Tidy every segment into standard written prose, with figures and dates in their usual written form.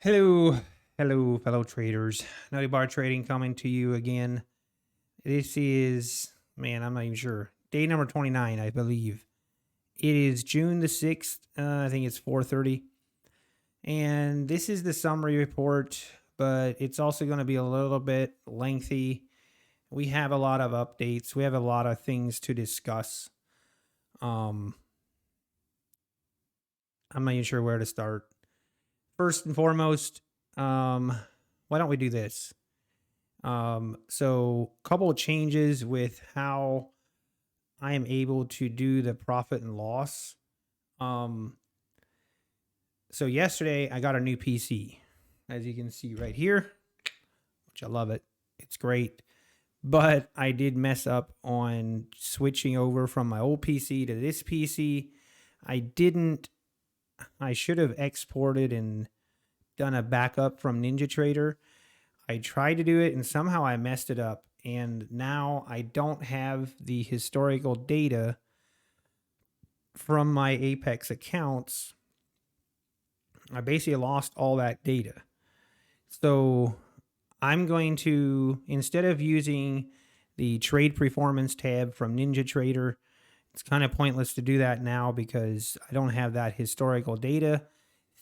Hello, hello, fellow traders. Nutty Bar Trading coming to you again. This is, man, I'm not even sure. Day number 29, I believe. It is June the 6th. I think it's 4:30. And this is the summary report, but it's also going to be a little bit lengthy. We have a lot of updates. We have a lot of things to discuss. Um, I'm not even sure where to start. First and foremost, why don't we do this? So couple of changes with how I am able to do the profit and loss. Um, so yesterday I got a new PC, as you can see right here, which I love it. It's great. But I did mess up on switching over from my old PC to this PC. I didn't, I should have exported and done a backup from NinjaTrader. I tried to do it and somehow I messed it up. And now I don't have the historical data from my Apex accounts. I basically lost all that data. So I'm going to, instead of using the trade performance tab from NinjaTrader, it's kind of pointless to do that now because I don't have that historical data.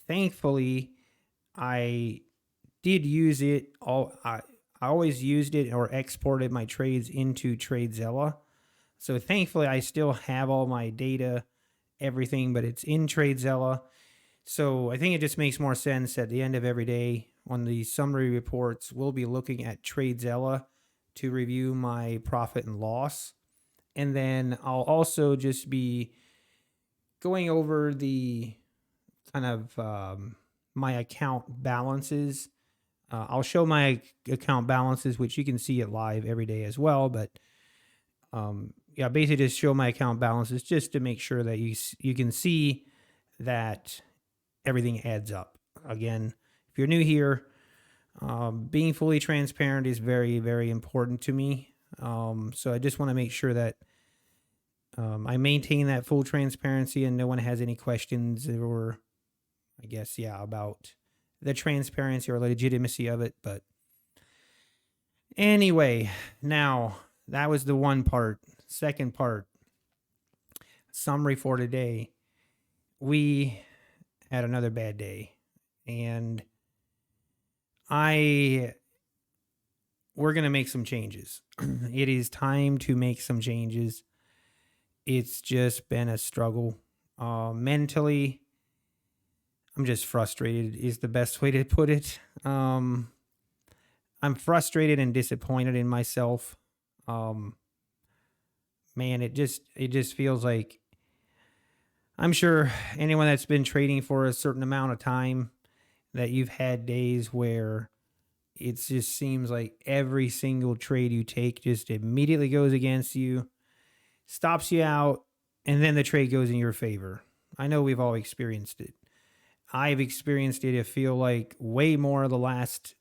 Thankfully, I did use it all. I always used it or exported my trades into TradeZilla. So thankfully, I still have all my data, everything, but it's in TradeZilla. So I think it just makes more sense at the end of every day on the summary reports, we'll be looking at TradeZilla to review my profit and loss. And then I'll also just be going over the kind of my account balances. I'll show my account balances, which you can see it live every day as well. But yeah, basically just show my account balances just to make sure that you can see that everything adds up. Again, if you're new here, being fully transparent is very, very important to me. So I just want to make sure that I maintain that full transparency and no one has any questions or, I guess, yeah, about the transparency or legitimacy of it. But anyway, now that was the one part. Second part, summary for today. We had another bad day, and we're going to make some changes. It is time to make some changes. It's just been a struggle. Mentally, I'm just frustrated is the best way to put it. I'm frustrated and disappointed in myself. Um, Man, it just feels like I'm sure anyone that's been trading for a certain amount of time that you've had days where it just seems like every single trade you take just immediately goes against you, stops you out, and then the trade goes in your favor. I know we've all experienced it. I've experienced it, I feel like, way more the last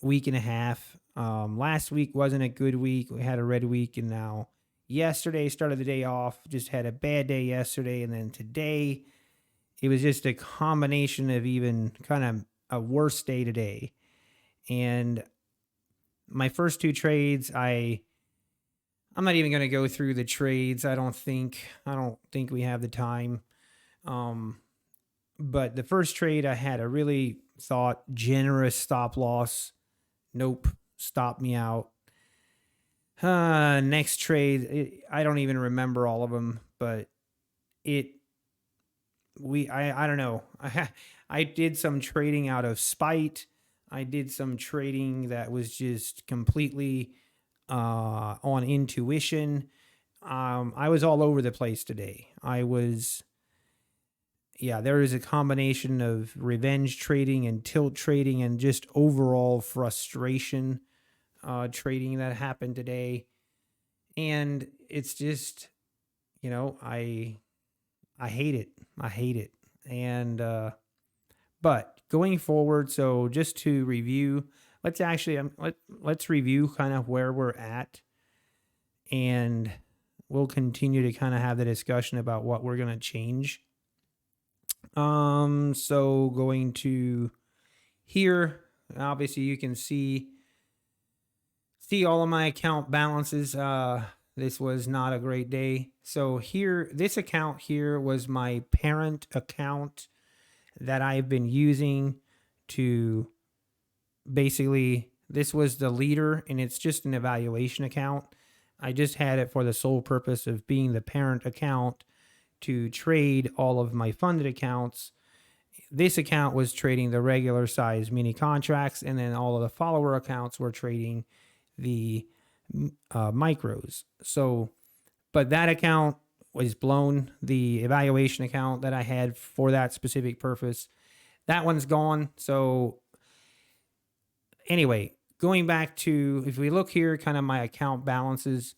week and a half. Last week wasn't a good week. We had a red week, and now yesterday started the day off. Just had a bad day yesterday, and then today it was just a combination of even kind of a worse day today. And my first two trades, I'm not even going to go through the trades. I don't think we have the time. Um, but the first trade I had a really thought generous stop loss. Nope, stopped me out. Next trade, I don't even remember all of them, but it I don't know. I did some trading out of spite. I did some trading that was just completely on intuition. I was all over the place today. Yeah, there is a combination of revenge trading and tilt trading and just overall frustration trading that happened today. And it's just, I hate it. I hate it. And but going forward, so just to review, let's review kind of where we're at, and we'll continue to kind of have the discussion about what we're going to change. So going to here, obviously you can see all of my account balances. This was not a great day. So here, this account here was my parent account that I've been using to basically, this was the leader, and it's just an evaluation account. I just had it for the sole purpose of being the parent account to trade all of my funded accounts. This account was trading the regular size mini contracts, and then all of the follower accounts were trading the micros. So, but that account was blown. The evaluation account that I had for that specific purpose, that one's gone. So, anyway, going back to, if we look here, kind of my account balances,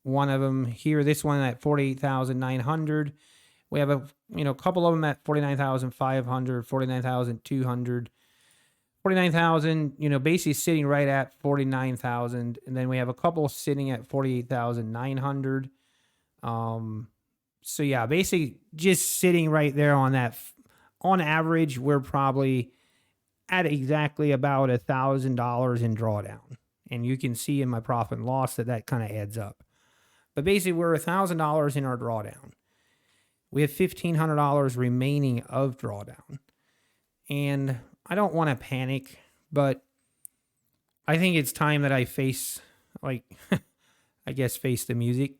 one of them here, this one at 48,900. We have a couple of them at 49,500, 49,200, 49,000, basically sitting right at 49,000. And then we have a couple sitting at 48,900. So yeah, basically just sitting right there on that. On average, we're probably at exactly about $1,000 in drawdown. And you can see in my profit and loss that kind of adds up. But basically, we're $1,000 in our drawdown. We have $1,500 remaining of drawdown. And I don't want to panic, but I think it's time that I face, like, I guess, face the music.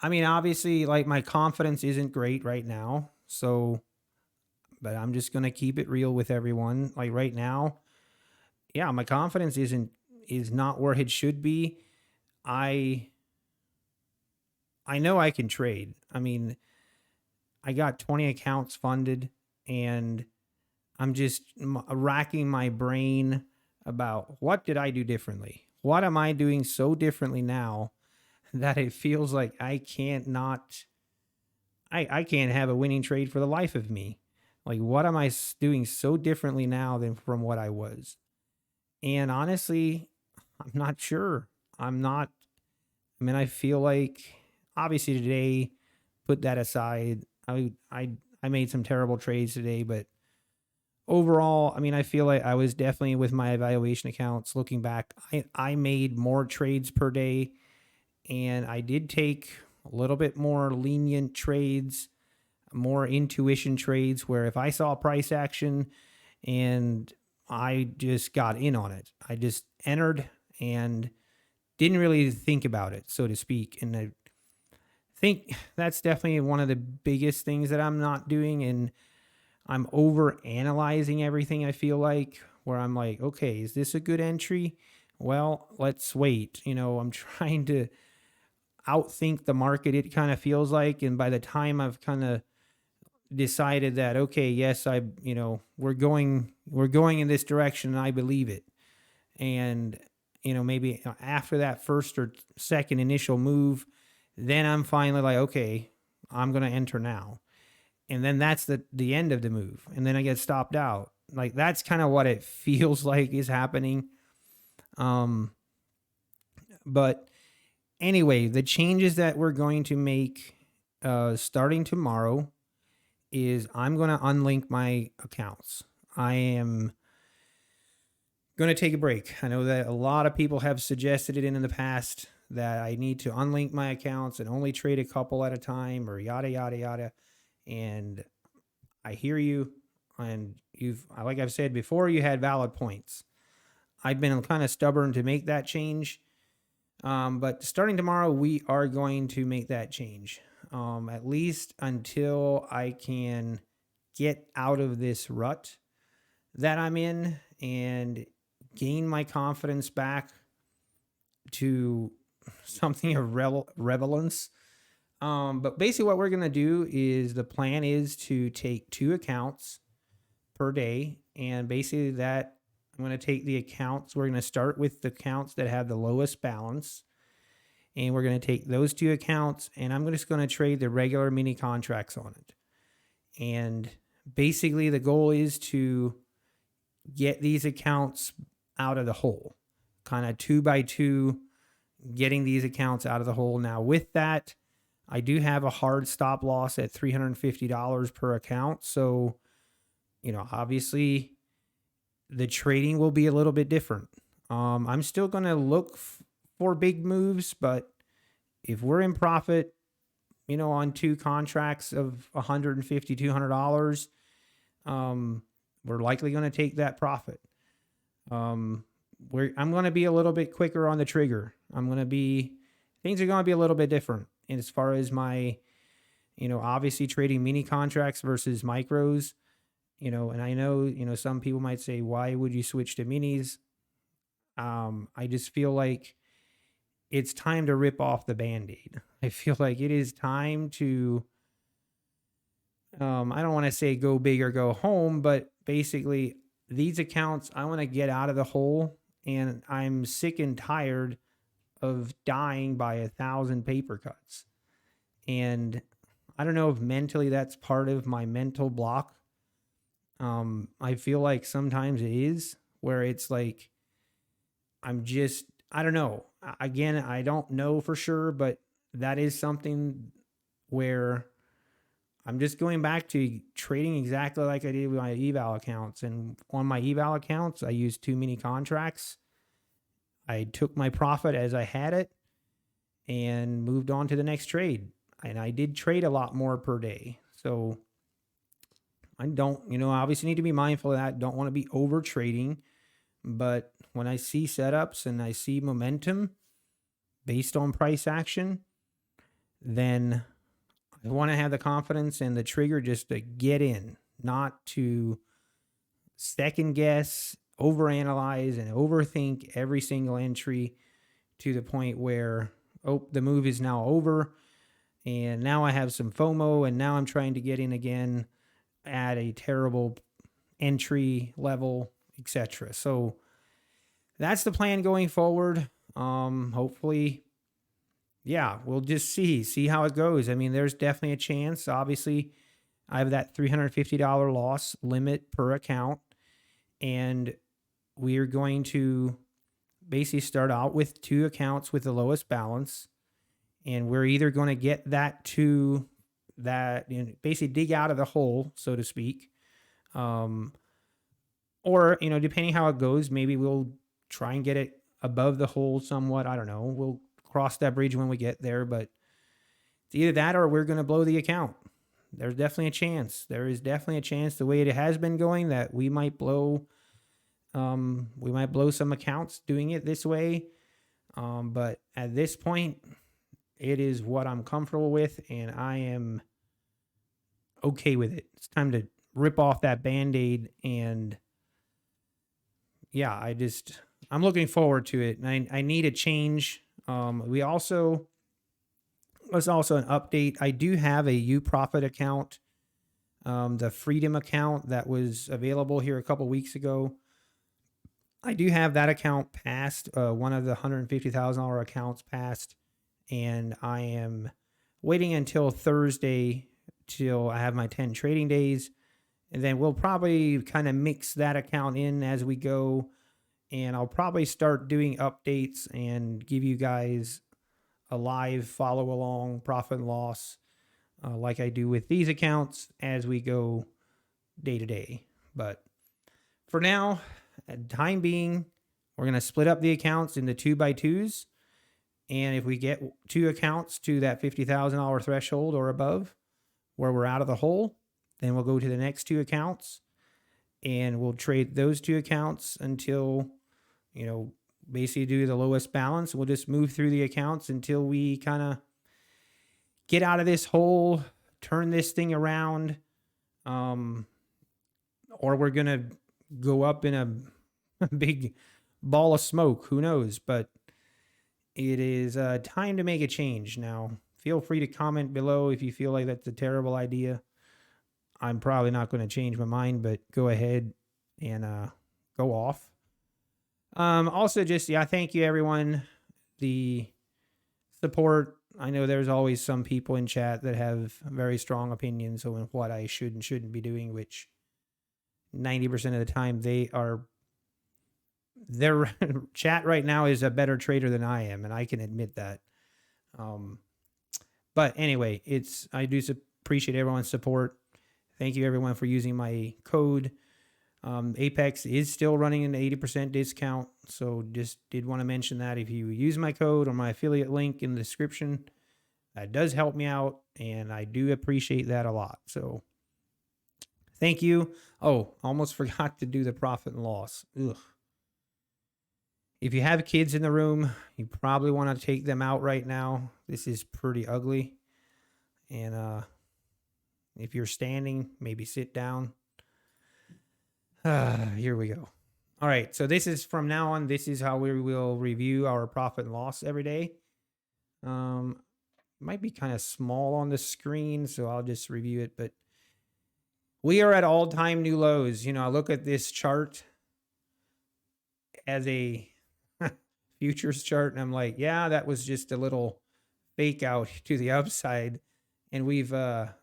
Obviously, like, my confidence isn't great right now. So, but I'm just going to keep it real with everyone. Like, right now, yeah, my confidence is not where it should be. I know I can trade. I got 20 accounts funded, and I'm just racking my brain about what did I do differently? What am I doing so differently now that it feels like I can't have a winning trade for the life of me? Like, what am I doing so differently now than from what I was? And honestly, I'm not sure. I'm not, I feel like, obviously today, put that aside. I made some terrible trades today, but overall, I feel like I was definitely, with my evaluation accounts, looking back, I made more trades per day, and I did take a little bit more lenient trades, more intuition trades, where if I saw price action and I just got in on it, I just entered and didn't really think about it, so to speak. And I think that's definitely one of the biggest things that I'm not doing. And I'm over analyzing everything, I feel like, where I'm like, okay, is this a good entry? Well, let's wait. I'm trying to outthink the market, it kind of feels like. And by the time I've kind of decided that, okay, yes, we're going in this direction, and I believe it. And, maybe after that first or second initial move, then I'm finally like, okay, I'm going to enter now. And then that's the end of the move. And then I get stopped out. Like, that's kind of what it feels like is happening. But anyway, the changes that we're going to make starting tomorrow is I'm going to unlink my accounts. I am going to take a break. I know that a lot of people have suggested it in the past that I need to unlink my accounts and only trade a couple at a time, or yada, yada, yada. And I hear you. And like I've said before, you had valid points. I've been kind of stubborn to make that change. But starting tomorrow, we are going to make that change. At least until I can get out of this rut that I'm in and gain my confidence back to something of relevance. But basically, what we're going to do is, the plan is to take 2 accounts per day. And basically, that I'm going to take the accounts. We're going to start with the accounts that have the lowest balance. And we're going to take those 2 accounts, and I'm just going to trade the regular mini contracts on it. And basically, the goal is to get these accounts out of the hole, kind of 2 by 2, getting these accounts out of the hole. Now, with that, I do have a hard stop loss at $350 per account. So, obviously the trading will be a little bit different. I'm still going to look for big moves, but if we're in profit, on 2 contracts of $150, $200, we're likely going to take that profit. I'm going to be a little bit quicker on the trigger. Things are going to be a little bit different as far as my, obviously trading mini contracts versus micros, and I know, some people might say, why would you switch to minis? I just feel like it's time to rip off the Band-Aid. I feel like it is time to, I don't want to say go big or go home, but basically these accounts, I want to get out of the hole, and I'm sick and tired of dying by 1,000 paper cuts. And I don't know if mentally that's part of my mental block. I feel like sometimes it is, where it's like, I don't know. Again, I don't know for sure, but that is something where I'm just going back to trading exactly like I did with my eval accounts. And on my eval accounts, I used too many contracts. I took my profit as I had it and moved on to the next trade. And I did trade a lot more per day. So I don't, obviously need to be mindful of that. Don't want to be over trading. But when I see setups and I see momentum based on price action, then I want to have the confidence and the trigger just to get in, not to second guess, overanalyze, and overthink every single entry to the point where, the move is now over. And now I have some FOMO, and now I'm trying to get in again at a terrible entry level, etc. So that's the plan going forward. Hopefully, we'll just see how it goes. I mean, there's definitely a chance. Obviously, I have that $350 loss limit per account, and we are going to basically start out with 2 accounts with the lowest balance, and we're either going to get that to that, basically dig out of the hole, so to speak, or depending how it goes, maybe we'll try and get it above the hole somewhat. I don't know. We'll cross that bridge when we get there, but it's either that or we're going to blow the account. There's definitely a chance. There is definitely a chance, the way it has been going, that we might blow some accounts doing it this way. But at this point, it is what I'm comfortable with, and I am okay with it. It's time to rip off that Band-Aid, and I'm looking forward to it. And I need a change. There's also an update. I do have a UProfit account, the Freedom account that was available here a couple weeks ago. I do have that account passed. One of the $150,000 accounts passed, and I am waiting until Thursday till I have my 10 trading days. And then we'll probably kind of mix that account in as we go. And I'll probably start doing updates and give you guys a live follow along profit and loss, like I do with these accounts as we go day to day. But for now, at time being, we're going to split up the accounts into 2x2s. And if we get 2 accounts to that $50,000 threshold or above, where we're out of the hole, then we'll go to the next 2 accounts, and we'll trade those 2 accounts until, basically do the lowest balance. We'll just move through the accounts until we kind of get out of this hole, turn this thing around, or we're going to go up in a big ball of smoke. Who knows? But it is time to make a change now. Feel free to comment below if you feel like that's a terrible idea. I'm probably not going to change my mind, but go ahead and go off. Also, just, thank you, everyone. The support. I know there's always some people in chat that have very strong opinions on what I should and shouldn't be doing, which 90% of the time their chat right now is a better trader than I am, and I can admit that. But anyway, I do appreciate everyone's support. Thank you everyone for using my code. Apex is still running an 80% discount. So just did want to mention that if you use my code or my affiliate link in the description, that does help me out. And I do appreciate that a lot. So thank you. Oh, almost forgot to do the profit and loss. Ugh. If you have kids in the room, you probably want to take them out right now. This is pretty ugly. And if you're standing, maybe sit down. Here we go. All right. So this is from now on. This is how we will review our profit and loss every day. Might be kind of small on the screen, so I'll just review it. But we are at all-time new lows. You know, I look at this chart as a futures chart, and I'm like, yeah, that was just a little fake out to the upside, and we have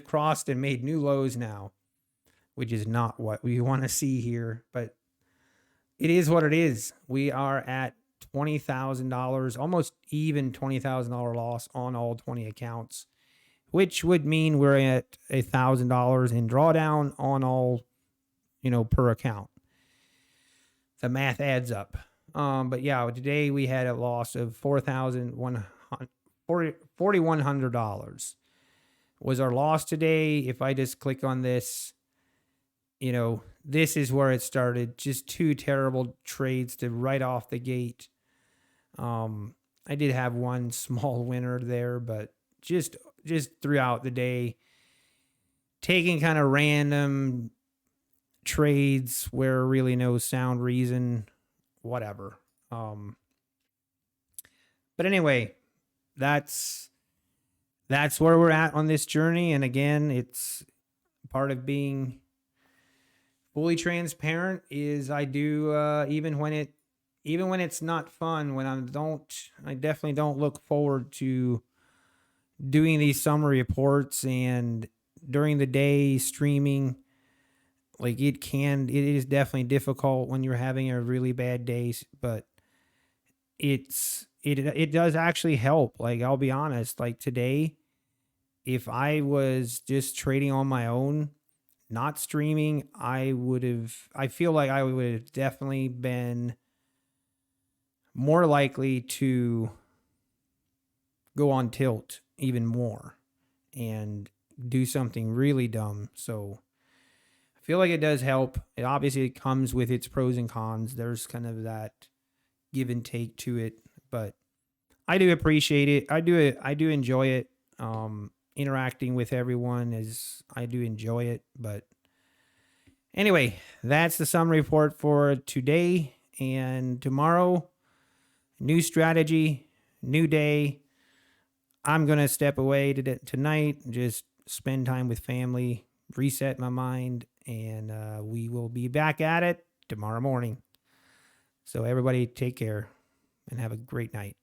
crossed and made new lows now, which is not what we want to see here, but it is what it is. We are at $20,000, almost even $20,000 loss on all 20 accounts, which would mean we're at $1,000 in drawdown on all, per account. The math adds up. But yeah, today we had a loss of $4,100 was our loss today. If I just click on this, this is where it started. Just two terrible trades to right off the gate. I did have one small winner there, but just throughout the day, taking kind of random trades where really no sound reason, whatever. But anyway, that's where we're at on this journey. And again, it's part of being fully transparent is I do, even when it's not fun, when I definitely don't look forward to doing these summary reports and during the day streaming. Like it is definitely difficult when you're having a really bad day, but it does actually help. Like I'll be honest, like today, if I was just trading on my own, not streaming, I feel like I would have definitely been more likely to go on tilt even more and do something really dumb. So I feel like it does help. It obviously comes with its pros and cons. There's kind of that give and take to it, but I do appreciate it. I do enjoy it. Interacting with everyone I do enjoy it. But anyway, that's the summary report for today and tomorrow. New strategy, new day. I'm going to step away tonight, just spend time with family, reset my mind, and we will be back at it tomorrow morning. So everybody take care and have a great night.